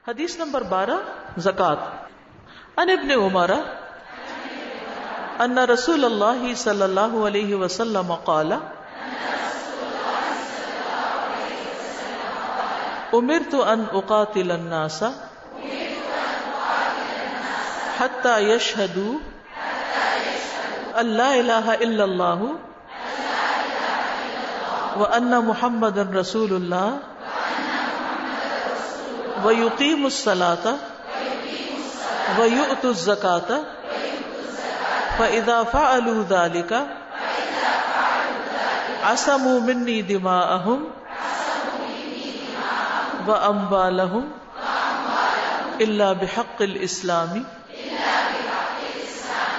حدیث نمبر 12 زکوٰۃ. عن ابن عمر ان رسول اللہ صلی اللہ علیہ وسلم قال امرت ان اقاتل الناس حتى يشهدوا ان لا اله الا الله وان محمد رسول الله ويقيموا الصلاة ويؤتوا الزكاة فإذا فعلوا ذلك عصموا مني دماءهم وأموالهم إلا بحق الإسلام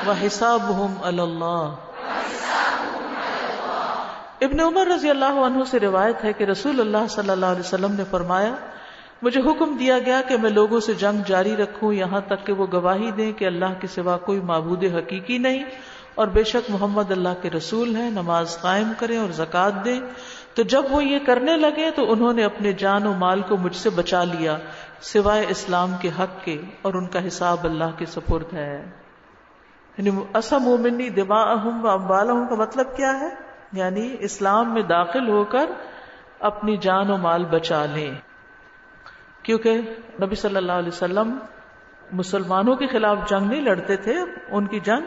وحسابهم على الله. ابن عمر رضی اللہ عنہ سے روایت ہے کہ رسول اللہ صلی اللہ علیہ وسلم نے فرمایا مجھے حکم دیا گیا کہ میں لوگوں سے جنگ جاری رکھوں یہاں تک کہ وہ گواہی دیں کہ اللہ کے سوا کوئی معبود حقیقی نہیں اور بے شک محمد اللہ کے رسول ہیں، نماز قائم کریں اور زکوٰۃ دیں. تو جب وہ یہ کرنے لگے تو انہوں نے اپنے جان و مال کو مجھ سے بچا لیا سوائے اسلام کے حق کے، اور ان کا حساب اللہ کے سپرد ہے. یعنی اصموا منی دماءہم و اموالہم کا مطلب کیا ہے؟ یعنی اسلام میں داخل ہو کر اپنی جان و مال بچا لیں، کیونکہ نبی صلی اللہ علیہ وسلم مسلمانوں کے خلاف جنگ نہیں لڑتے تھے، ان کی جنگ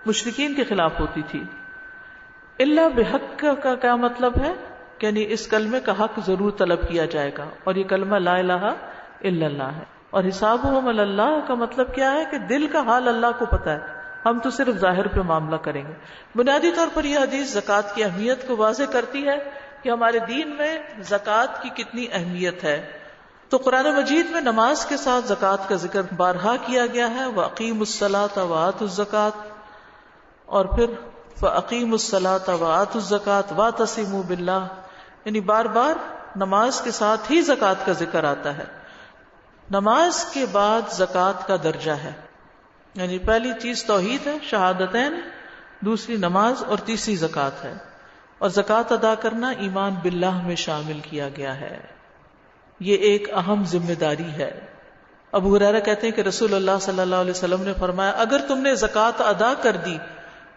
مشرکین کے خلاف ہوتی تھی. الا بحق کا کیا مطلب ہے؟ یعنی اس کلمے کا حق ضرور طلب کیا جائے گا، اور یہ کلمہ لا الہ الا اللہ ہے. اور حسابہم علی اللہ کا مطلب کیا ہے کہ دل کا حال اللہ کو پتا ہے، ہم تو صرف ظاہر پہ معاملہ کریں گے. بنیادی طور پر یہ حدیث زکوٰۃ کی اہمیت کو واضح کرتی ہے کہ ہمارے دین میں زکوٰۃ کی کتنی اہمیت ہے. تو قرآن مجید میں نماز کے ساتھ زکوٰۃ کا ذکر بارہا کیا گیا ہے. وَأَقِيمُوا الصَّلَاةَ وَآتُوا الزَّكَاةَ، اور پھر فَأَقِيمُوا الصَّلَاةَ وَآتُوا الزَّكَاةَ وَاعْتَصِمُوا بِاللَّهِ، یعنی بار بار نماز کے ساتھ ہی زکوٰۃ کا ذکر آتا ہے. نماز کے بعد زکوٰۃ کا درجہ ہے، یعنی پہلی چیز توحید ہے، شہادتین، دوسری نماز، اور تیسری زکوٰۃ ہے. اور زکوٰۃ ادا کرنا ایمان باللہ میں شامل کیا گیا ہے. یہ ایک اہم ذمہ داری ہے. ابو ہریرہ کہتے ہیں کہ رسول اللہ صلی اللہ علیہ وسلم نے فرمایا اگر تم نے زکوٰۃ ادا کر دی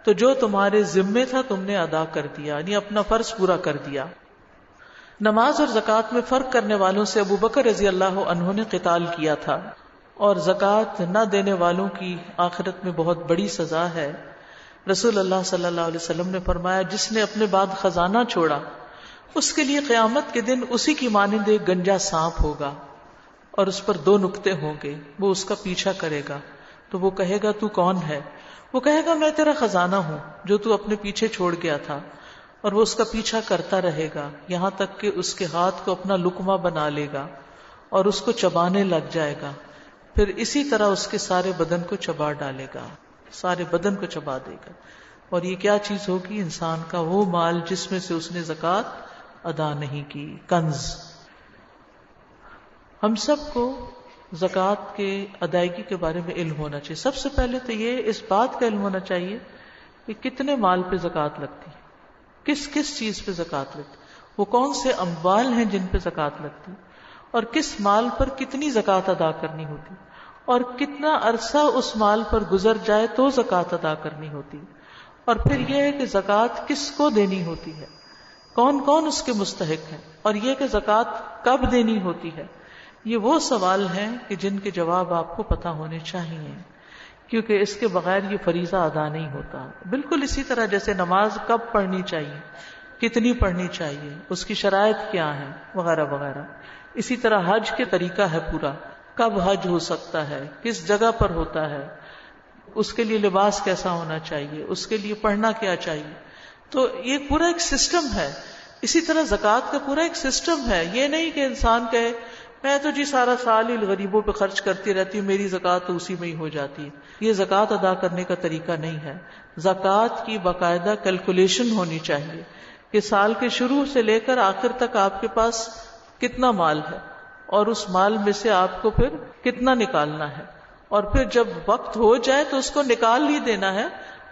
تو جو تمہارے ذمے تھا تم نے ادا کر دیا، یعنی اپنا فرض پورا کر دیا. نماز اور زکوٰۃ میں فرق کرنے والوں سے ابو بکر رضی اللہ عنہ نے قتال کیا تھا، اور زکوٰۃ نہ دینے والوں کی آخرت میں بہت بڑی سزا ہے. رسول اللہ صلی اللہ علیہ وسلم نے فرمایا جس نے اپنے بعد خزانہ چھوڑا اس کے لیے قیامت کے دن اسی کی مانند ایک گنجا سانپ ہوگا، اور اس پر 2 نقطے ہوں گے. وہ اس کا پیچھا کرے گا تو وہ کہے گا تو کون ہے؟ وہ کہے گا میں تیرا خزانہ ہوں جو تو اپنے پیچھے چھوڑ گیا تھا. اور وہ اس کا پیچھا کرتا رہے گا یہاں تک کہ اس کے ہاتھ کو اپنا لقمہ بنا لے گا اور اس کو چبانے لگ جائے گا. پھر اسی طرح اس کے سارے بدن کو چبا ڈالے گا، سارے بدن کو چبا دے گا. اور یہ کیا چیز ہوگی؟ انسان کا وہ مال جس میں سے اس نے زکوٰۃ ادا نہیں کی، کنز. ہم سب کو زکوٰۃ کے ادائیگی کے بارے میں علم ہونا چاہیے. سب سے پہلے تو یہ اس بات کا علم ہونا چاہیے کہ کتنے مال پہ زکوٰۃ لگتی، کس کس چیز پہ زکوٰۃ لگتی، وہ کون سے اموال ہیں جن پہ زکوٰۃ لگتی، اور کس مال پر کتنی زکوٰۃ ادا کرنی ہوتی، اور کتنا عرصہ اس مال پر گزر جائے تو زکوٰۃ ادا کرنی ہوتی. اور پھر یہ ہے کہ زکوٰۃ کس کو دینی ہوتی ہے، کون کون اس کے مستحق ہیں، اور یہ کہ زکوٰۃ کب دینی ہوتی ہے. یہ وہ سوال ہیں کہ جن کے جواب آپ کو پتہ ہونے چاہیے، کیونکہ اس کے بغیر یہ فریضہ ادا نہیں ہوتا. بالکل اسی طرح جیسے نماز کب پڑھنی چاہیے، کتنی پڑھنی چاہیے، اس کی شرائط کیا ہیں وغیرہ وغیرہ. اسی طرح حج کے طریقہ ہے پورا، کب حج ہو سکتا ہے، کس جگہ پر ہوتا ہے، اس کے لیے لباس کیسا ہونا چاہیے، اس کے لیے پڑھنا کیا چاہیے. تو یہ پورا ایک سسٹم ہے. اسی طرح زکوٰۃ کا پورا ایک سسٹم ہے. یہ نہیں کہ انسان کہے میں تو جی سارا سال ہی غریبوں پہ خرچ کرتی رہتی ہوں، میری زکوٰۃ تو اسی میں ہی ہو جاتی ہے. یہ زکوٰۃ ادا کرنے کا طریقہ نہیں ہے. زکوٰۃ کی باقاعدہ کیلکولیشن ہونی چاہیے کہ سال کے شروع سے لے کر آخر تک آپ کے پاس کتنا مال ہے، اور اس مال میں سے آپ کو پھر کتنا نکالنا ہے، اور پھر جب وقت ہو جائے تو اس کو نکال ہی دینا ہے،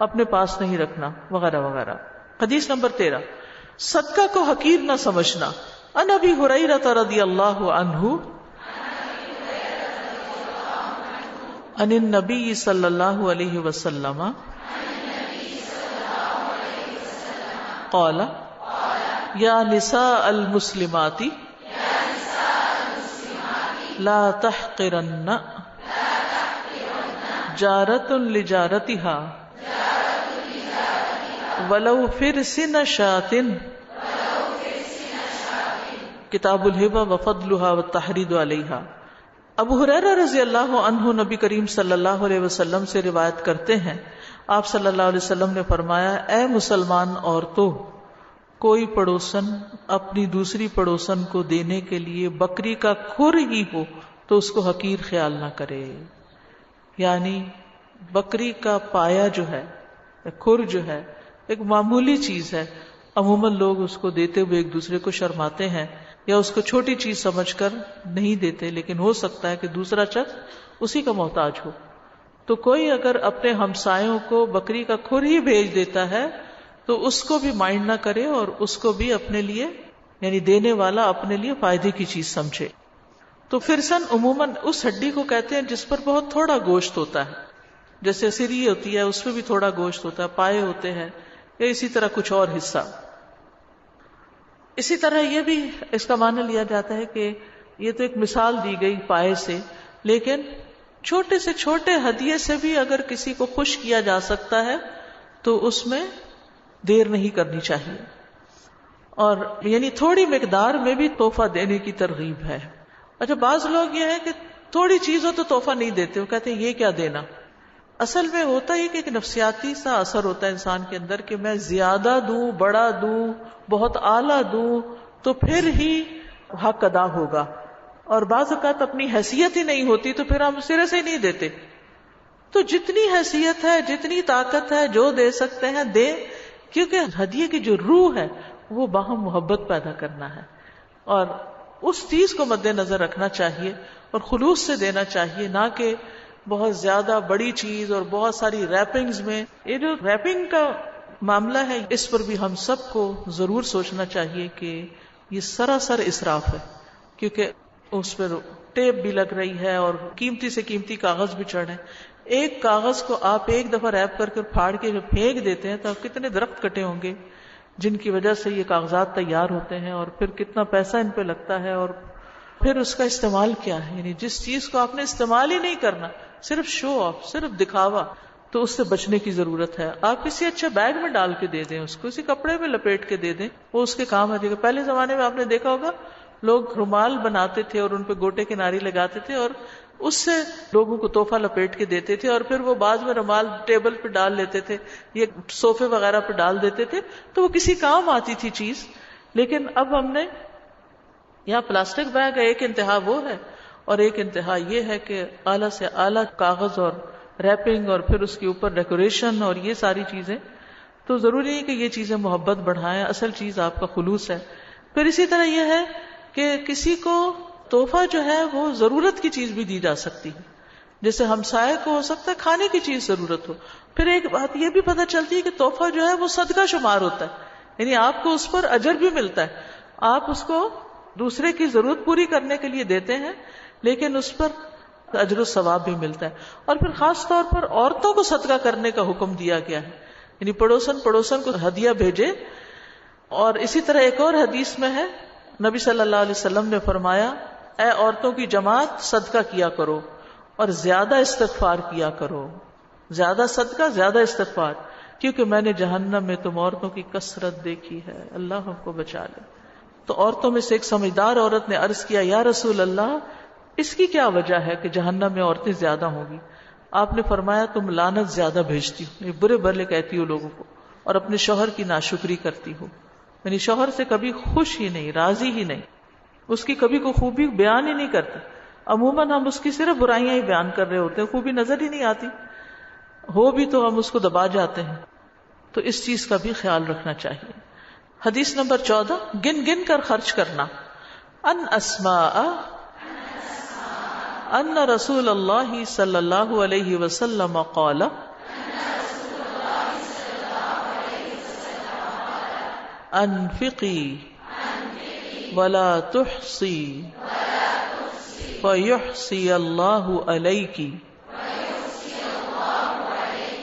اپنے پاس نہیں رکھنا وغیرہ وغیرہ. حدیث نمبر 13 صدقہ کو حقیر نہ سمجھنا. عن ابی ہریرہ رضی اللہ عنہ عن النبی صلی اللہ علیہ وسلم قال یا نساء المسلمات لا تحقرن جارۃ لجارتها ولو فرسن شاۃ کتاب الہبہ وفضلها والتحرید علیہا۔ ابو ہریرہ رضی اللہ عنہ نبی کریم صلی اللہ علیہ وسلم سے روایت کرتے ہیں، آپ صلی اللہ علیہ وسلم نے فرمایا، اے مسلمان عورتوں، کوئی پڑوسن اپنی دوسری پڑوسن کو دینے کے لیے بکری کا کھر ہی ہو تو اس کو حقیر خیال نہ کرے۔ یعنی بکری کا پایا جو ہے، کھر جو ہے، ایک معمولی چیز ہے، عموماً لوگ اس کو دیتے ہوئے ایک دوسرے کو شرماتے ہیں یا اس کو چھوٹی چیز سمجھ کر نہیں دیتے، لیکن ہو سکتا ہے کہ دوسرا شخص اسی کا محتاج ہو۔ تو کوئی اگر اپنے ہمسایوں کو بکری کا کھر ہی بھیج دیتا ہے تو اس کو بھی مائنڈ نہ کرے اور اس کو بھی اپنے لیے، یعنی دینے والا اپنے لیے فائدے کی چیز سمجھے۔ تو فرسن عموماً اس ہڈی کو کہتے ہیں جس پر بہت تھوڑا گوشت ہوتا ہے، جیسے سری ہوتی ہے اس پہ بھی تھوڑا گوشت ہوتا ہے، پائے ہوتے ہیں یا اسی طرح کچھ اور حصہ۔ اسی طرح یہ بھی اس کا معنی لیا جاتا ہے کہ یہ تو ایک مثال دی گئی پائے سے، لیکن چھوٹے سے چھوٹے ہدیے سے بھی اگر کسی کو خوش کیا جا سکتا ہے تو اس میں دیر نہیں کرنی چاہیے، اور یعنی تھوڑی مقدار میں بھی تحفہ دینے کی ترغیب ہے۔ اچھا، بعض لوگ یہ ہے کہ تھوڑی چیز ہو تو تحفہ نہیں دیتے، وہ کہتے ہیں یہ کیا دینا۔ اصل میں ہوتا ہی کہ ایک نفسیاتی سا اثر ہوتا ہے انسان کے اندر کہ میں زیادہ دوں، بڑا دوں، بہت اعلیٰ دوں تو پھر ہی حق ادا ہوگا، اور بعض اوقات اپنی حیثیت ہی نہیں ہوتی تو پھر ہم سرے سے ہی نہیں دیتے۔ تو جتنی حیثیت ہے، جتنی طاقت ہے، جو دے سکتے ہیں دیں، کیونکہ ہدیے کی جو روح ہے وہ باہم محبت پیدا کرنا ہے، اور اس چیز کو مد نظر رکھنا چاہیے اور خلوص سے دینا چاہیے، نہ کہ بہت زیادہ بڑی چیز اور بہت ساری ریپنگز میں۔ یہ جو ریپنگ کا معاملہ ہے اس پر بھی ہم سب کو ضرور سوچنا چاہیے کہ یہ سراسر اسراف ہے، کیونکہ اس پر ٹیپ بھی لگ رہی ہے اور قیمتی سے قیمتی کاغذ بھی چڑھ رہے ہیں۔ ایک کاغذ کو آپ ایک دفعہ ریپ کر کے پھاڑ کے جب پھینک دیتے ہیں تو کتنے درخت کٹے ہوں گے جن کی وجہ سے یہ کاغذات تیار ہوتے ہیں، اور پھر کتنا پیسہ ان پہ لگتا ہے، اور پھر اس کا استعمال کیا ہے۔ یعنی جس چیز کو آپ نے استعمال ہی نہیں کرنا، صرف شو آف، صرف دکھاوا، تو اس سے بچنے کی ضرورت ہے۔ آپ کسی اچھے بیگ میں ڈال کے دے دیں، اس کو کسی کپڑے میں لپیٹ کے دے دیں، وہ اس کے کام آ جائے گا۔ پہلے زمانے میں آپ نے دیکھا ہوگا لوگ رومال بناتے تھے اور ان پہ گوٹے کناری لگاتے تھے اور اس سے لوگوں کو تحفہ لپیٹ کے دیتے تھے، اور پھر وہ بعد میں رومال ٹیبل پہ ڈال لیتے تھے، یہ صوفے وغیرہ پہ ڈال دیتے تھے، تو وہ کسی کام آتی تھی چیز۔ لیکن اب ہم نے یہاں پلاسٹک بیگ ہے، ایک انتہا وہ ہے، اور ایک انتہا یہ ہے کہ اعلیٰ سے اعلیٰ کاغذ اور ریپنگ اور پھر اس کے اوپر ڈیکوریشن اور یہ ساری چیزیں۔ تو ضروری ہے کہ یہ چیزیں محبت بڑھائیں، اصل چیز آپ کا خلوص ہے۔ پھر اسی طرح یہ ہے کہ کسی کو تحفہ جو ہے وہ ضرورت کی چیز بھی دی جا سکتی ہے، جیسے ہمسائے کو ہو سکتا ہے کھانے کی چیز ضرورت ہو۔ پھر ایک بات یہ بھی پتہ چلتی ہے کہ تحفہ جو ہے وہ صدقہ شمار ہوتا ہے، یعنی آپ کو اس پر اجر بھی ملتا ہے، آپ اس کو دوسرے کی ضرورت پوری کرنے کے لیے دیتے ہیں لیکن اس پر اجر و ثواب بھی ملتا ہے۔ اور پھر خاص طور پر عورتوں کو صدقہ کرنے کا حکم دیا گیا ہے، یعنی پڑوسن کو ہدیہ بھیجے۔ اور اسی طرح ایک اور حدیث میں ہے، نبی صلی اللہ علیہ وسلم نے فرمایا، اے عورتوں کی جماعت، صدقہ کیا کرو اور زیادہ استغفار کیا کرو، زیادہ صدقہ زیادہ استغفار، کیونکہ میں نے جہنم میں تم عورتوں کی کثرت دیکھی ہے، اللہ ہم کو بچا لے۔ تو عورتوں میں سے ایک سمجھدار عورت نے عرض کیا، یا رسول اللہ، اس کی کیا وجہ ہے کہ جہنم میں عورتیں زیادہ ہوں گی؟ آپ نے فرمایا، تم لعنت زیادہ بھیجتی ہو، برے بھلے کہتی ہو لوگوں کو، اور اپنے شوہر کی ناشکری کرتی ہو، یعنی شوہر سے کبھی خوش ہی نہیں، راضی ہی نہیں، اس کی کبھی کوئی خوبی بیان ہی نہیں کرتے۔ عموماً ہم اس کی صرف برائیاں ہی بیان کر رہے ہوتے ہیں، خوبی نظر ہی نہیں آتی، ہو بھی تو ہم اس کو دبا جاتے ہیں۔ تو اس چیز کا بھی خیال رکھنا چاہیے۔ حدیث نمبر 14، گن گن کر خرچ کرنا۔ ان اسماء ان رسول اللہ صلی اللہ علیہ وسلم قال، انفقی ولا تحصی فیحصی اللہ علیکی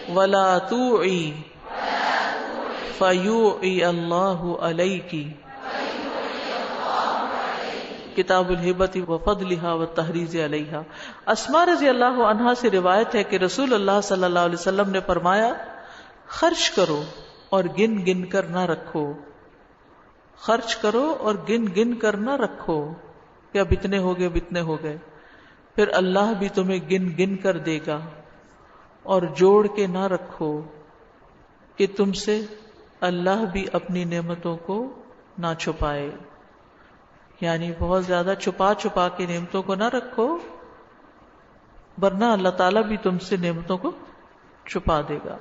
ولا توعی فیوعی اللہ علیک، کتاب الہبۃ وفضلھا والتحریض علیہا۔ اسماء رضی اللہ عنہا سے روایت ہے کہ رسول اللہ صلی اللہ علیہ وسلم نے فرمایا، خرچ کرو اور گن گن کر نہ رکھو، خرچ کرو اور گن گن کر نہ رکھو کہ اب اتنے ہو گئے اتنے ہو گئے، پھر اللہ بھی تمہیں گن گن کر دے گا، اور جوڑ کے نہ رکھو کہ تم سے اللہ بھی اپنی نعمتوں کو نہ چھپائے، یعنی بہت زیادہ چھپا چھپا کے نعمتوں کو نہ رکھو، ورنہ اللہ تعالیٰ بھی تم سے نعمتوں کو چھپا دے گا۔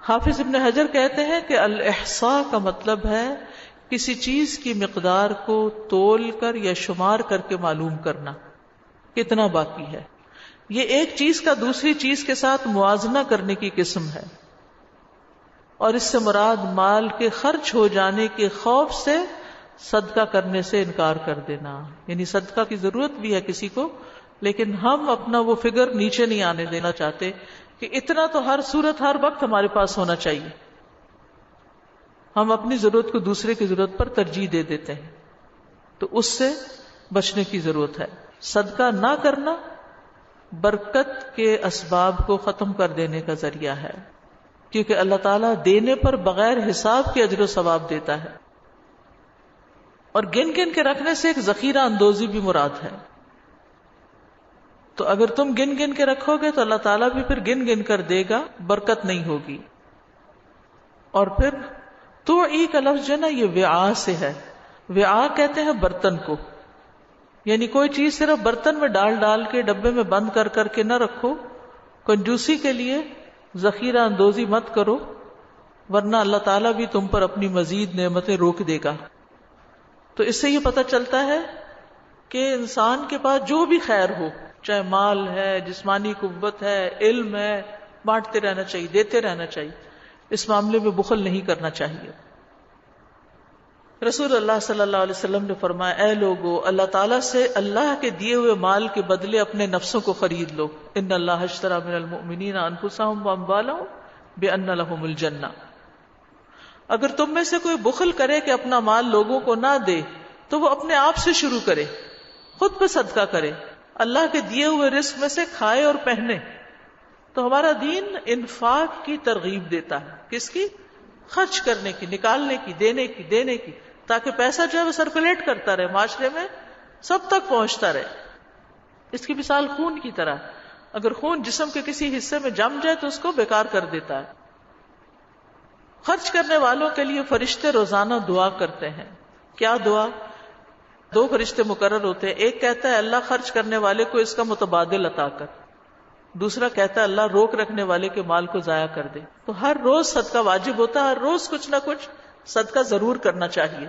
حافظ ابن حجر کہتے ہیں کہ الاحصاء کا مطلب ہے کسی چیز کی مقدار کو تول کر یا شمار کر کے معلوم کرنا، کتنا باقی ہے۔ یہ ایک چیز کا دوسری چیز کے ساتھ موازنہ کرنے کی قسم ہے، اور اس سے مراد مال کے خرچ ہو جانے کے خوف سے صدقہ کرنے سے انکار کر دینا، یعنی صدقہ کی ضرورت بھی ہے کسی کو، لیکن ہم اپنا وہ فگر نیچے نہیں آنے دینا چاہتے کہ اتنا تو ہر صورت ہر وقت ہمارے پاس ہونا چاہیے، ہم اپنی ضرورت کو دوسرے کی ضرورت پر ترجیح دے دیتے ہیں، تو اس سے بچنے کی ضرورت ہے۔ صدقہ نہ کرنا برکت کے اسباب کو ختم کر دینے کا ذریعہ ہے، کیونکہ اللہ تعالیٰ دینے پر بغیر حساب کے اجر و ثواب دیتا ہے، اور گن گن کے رکھنے سے ایک ذخیرہ اندوزی بھی مراد ہے۔ تو اگر تم گن گن کے رکھو گے تو اللہ تعالیٰ بھی پھر گن گن کر دے گا، برکت نہیں ہوگی۔ اور پھر تو ای کا لفظ جو نا یہ وعاء سے ہے، وعاء کہتے ہیں برتن کو، یعنی کوئی چیز صرف برتن میں ڈال ڈال کے ڈبے میں بند کر کر کے نہ رکھو، کنجوسی کے لیے ذخیرہ اندوزی مت کرو، ورنہ اللہ تعالیٰ بھی تم پر اپنی مزید نعمتیں روک دے گا۔ تو اس سے یہ پتہ چلتا ہے کہ انسان کے پاس جو بھی خیر ہو، چاہے مال ہے، جسمانی قوت ہے، علم ہے، بانٹتے رہنا چاہیے، دیتے رہنا چاہیے، اس معاملے میں بخل نہیں کرنا چاہیے۔ رسول اللہ صلی اللہ علیہ وسلم نے فرمایا، اے لوگو، اللہ تعالیٰ سے اللہ کے دیے ہوئے مال کے بدلے اپنے نفسوں کو خرید لو، ان اللہ اشتری من المؤمنین انفسهم واموالهم بان لهم الجنہ۔ اگر تم میں سے کوئی بخل کرے کہ اپنا مال لوگوں کو نہ دے تو وہ اپنے آپ سے شروع کرے، خود پہ صدقہ کرے، اللہ کے دیے ہوئے رزق میں سے کھائے اور پہنے۔ تو ہمارا دین انفاق کی ترغیب دیتا ہے، کس کی؟ خرچ کرنے کی، نکالنے کی، دینے کی، تاکہ پیسہ جو ہے وہ سرکولیٹ کرتا رہے، معاشرے میں سب تک پہنچتا رہے۔ اس کی مثال خون کی طرح، اگر خون جسم کے کسی حصے میں جم جائے تو اس کو بیکار کر دیتا ہے۔ خرچ کرنے والوں کے لیے فرشتے روزانہ دعا کرتے ہیں۔ کیا دعا؟ 2 فرشتے مقرر ہوتے ہیں، ایک کہتا ہے اللہ خرچ کرنے والے کو اس کا متبادل عطا کر، دوسرا کہتا ہے اللہ روک رکھنے والے کے مال کو ضائع کر دے۔ تو ہر روز صدقہ واجب ہوتا ہے، ہر روز کچھ نہ کچھ صدقہ ضرور کرنا چاہیے۔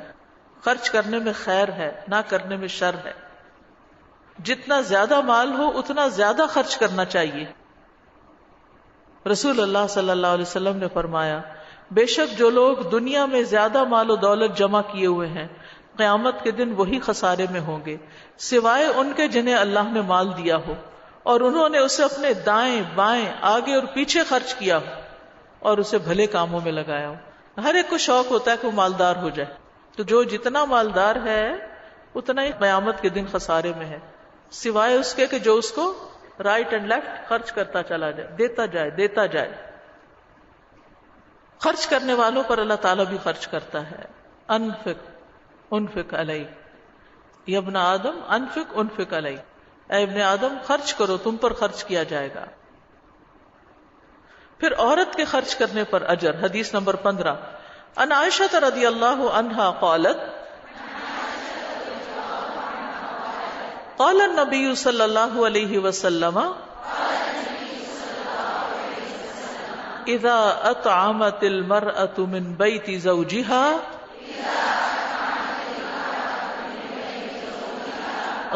خرچ کرنے میں خیر ہے، نہ کرنے میں شر ہے۔ جتنا زیادہ مال ہو اتنا زیادہ خرچ کرنا چاہیے۔ رسول اللہ صلی اللہ علیہ وسلم نے فرمایا، بے شک جو لوگ دنیا میں زیادہ مال و دولت جمع کیے ہوئے ہیں، قیامت کے دن وہی خسارے میں ہوں گے، سوائے ان کے جنہیں اللہ نے مال دیا ہو اور انہوں نے اسے اپنے دائیں بائیں آگے اور پیچھے خرچ کیا ہو اور اسے بھلے کاموں میں لگایا ہو۔ ہر ایک کو شوق ہوتا ہے کہ وہ مالدار ہو جائے، تو جو جتنا مالدار ہے اتنا ہی قیامت کے دن خسارے میں ہے، سوائے اس کے کہ جو اس کو رائٹ اینڈ لیفٹ خرچ کرتا چلا جائے، دیتا جائے۔ خرچ کرنے والوں پر اللہ تعالیٰ بھی خرچ کرتا ہے۔ انفق علیک یا ابن آدم، انفق علیک، اے ابن آدم خرچ کرو، تم پر خرچ کیا جائے گا۔ پھر عورت کے خرچ کرنے پر اجر۔ حدیث نمبر 15، ان عائشہ رضی اللہ عنہا قالت، قال النبی صلی اللہ علیہ وسلم، اذا اطعمت المرأة من بیت زوجها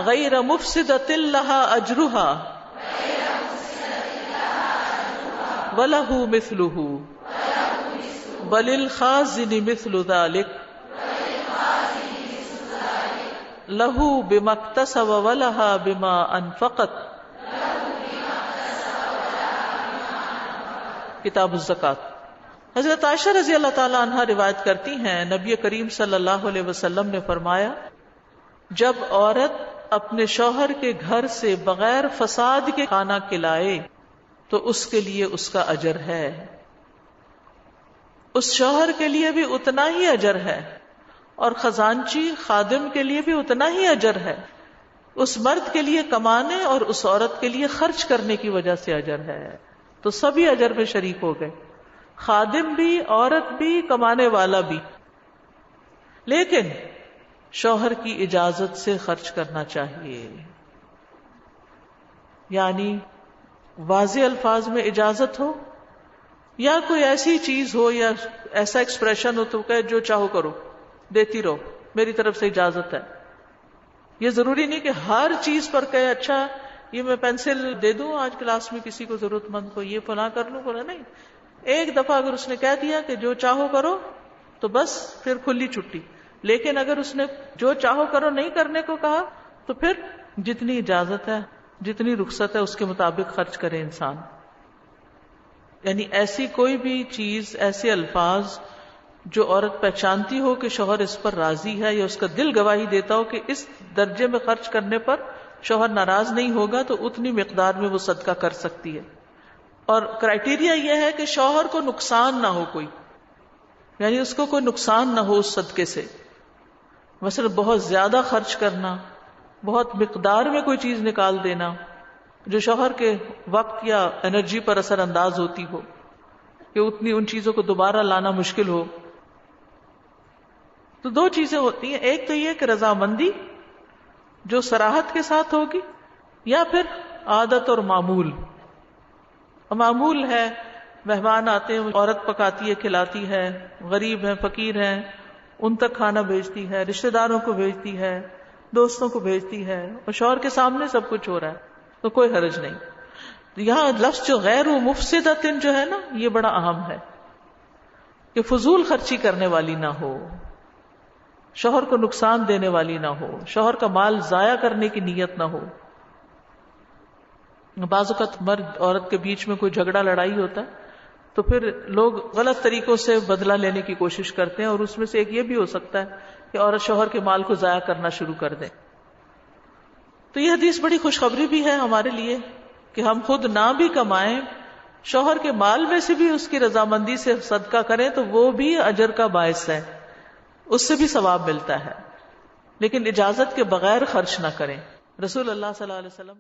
غیر مفسدۃ لها اجرها وله مثله وللخازن مثل ذلك له بما اکتسب ولها بما انفقت کتاب الزکات۔ حضرت عائشہ رضی اللہ تعالی عنہا روایت کرتی ہیں، نبی کریم صلی اللہ علیہ وسلم نے فرمایا، جب عورت اپنے شوہر کے گھر سے بغیر فساد کے کھانا کھلائے تو اس کے لیے اس کا اجر ہے، اس شوہر کے لیے بھی اتنا ہی اجر ہے، اور خزانچی خادم کے لیے بھی اتنا ہی اجر ہے، اس مرد کے لیے کمانے اور اس عورت کے لیے خرچ کرنے کی وجہ سے اجر ہے۔ تو سبھی اجر میں شریک ہو گئے، خادم بھی، عورت بھی، کمانے والا بھی، لیکن شوہر کی اجازت سے خرچ کرنا چاہیے، یعنی واضح الفاظ میں اجازت ہو، یا کوئی ایسی چیز ہو یا ایسا ایکسپریشن ہو تو کہ جو چاہو کرو، دیتی رہو، میری طرف سے اجازت ہے۔ یہ ضروری نہیں کہ ہر چیز پر کہے اچھا یہ میں پینسل دے دوں آج کلاس میں کسی کو ضرورت مند کو، یہ فلاں کر لوں فلاں، نہیں، ایک دفعہ اگر اس نے کہہ دیا کہ جو چاہو کرو تو بس پھر کھلی چھٹی، لیکن اگر اس نے جو چاہو کرو نہیں کرنے کو کہا تو پھر جتنی اجازت ہے، جتنی رخصت ہے اس کے مطابق خرچ کرے انسان۔ یعنی ایسی کوئی بھی چیز، ایسے الفاظ جو عورت پہچانتی ہو کہ شوہر اس پر راضی ہے یا اس کا دل گواہی دیتا ہو کہ اس درجے میں خرچ کرنے پر شوہر ناراض نہیں ہوگا، تو اتنی مقدار میں وہ صدقہ کر سکتی ہے۔ اور کرائیٹیریا یہ ہے کہ شوہر کو نقصان نہ ہو کوئی، یعنی اس کو کوئی نقصان نہ ہو اس صدقے سے، مثلا بہت زیادہ خرچ کرنا، بہت مقدار میں کوئی چیز نکال دینا جو شوہر کے وقت یا انرجی پر اثر انداز ہوتی ہو، کہ اتنی ان چیزوں کو دوبارہ لانا مشکل ہو۔ تو دو چیزیں ہوتی ہیں، ایک تو یہ کہ رضامندی جو صراحت کے ساتھ ہوگی، یا پھر عادت اور معمول۔ معمول ہے مہمان آتے ہیں، عورت پکاتی ہے، کھلاتی ہے، غریب ہیں، فقیر ہیں، ان تک کھانا بھیجتی ہے، رشتہ داروں کو بھیجتی ہے، دوستوں کو بھیجتی ہے، اور شوہر کے سامنے سب کچھ ہو رہا ہے تو کوئی حرج نہیں۔ یہاں لفظ جو غیر مفسدۃ جو ہے نا، یہ بڑا اہم ہے کہ فضول خرچی کرنے والی نہ ہو، شوہر کو نقصان دینے والی نہ ہو، شوہر کا مال ضائع کرنے کی نیت نہ ہو۔ بعض اوقات مرد عورت کے بیچ میں کوئی جھگڑا لڑائی ہوتا ہے تو پھر لوگ غلط طریقوں سے بدلہ لینے کی کوشش کرتے ہیں، اور اس میں سے ایک یہ بھی ہو سکتا ہے کہ عورت شوہر کے مال کو ضائع کرنا شروع کر دے۔ تو یہ حدیث بڑی خوشخبری بھی ہے ہمارے لیے کہ ہم خود نہ بھی کمائیں، شوہر کے مال میں سے بھی اس کی رضامندی سے صدقہ کریں تو وہ بھی اجر کا باعث ہے، اس سے بھی ثواب ملتا ہے، لیکن اجازت کے بغیر خرچ نہ کریں۔ رسول اللہ صلی اللہ علیہ وسلم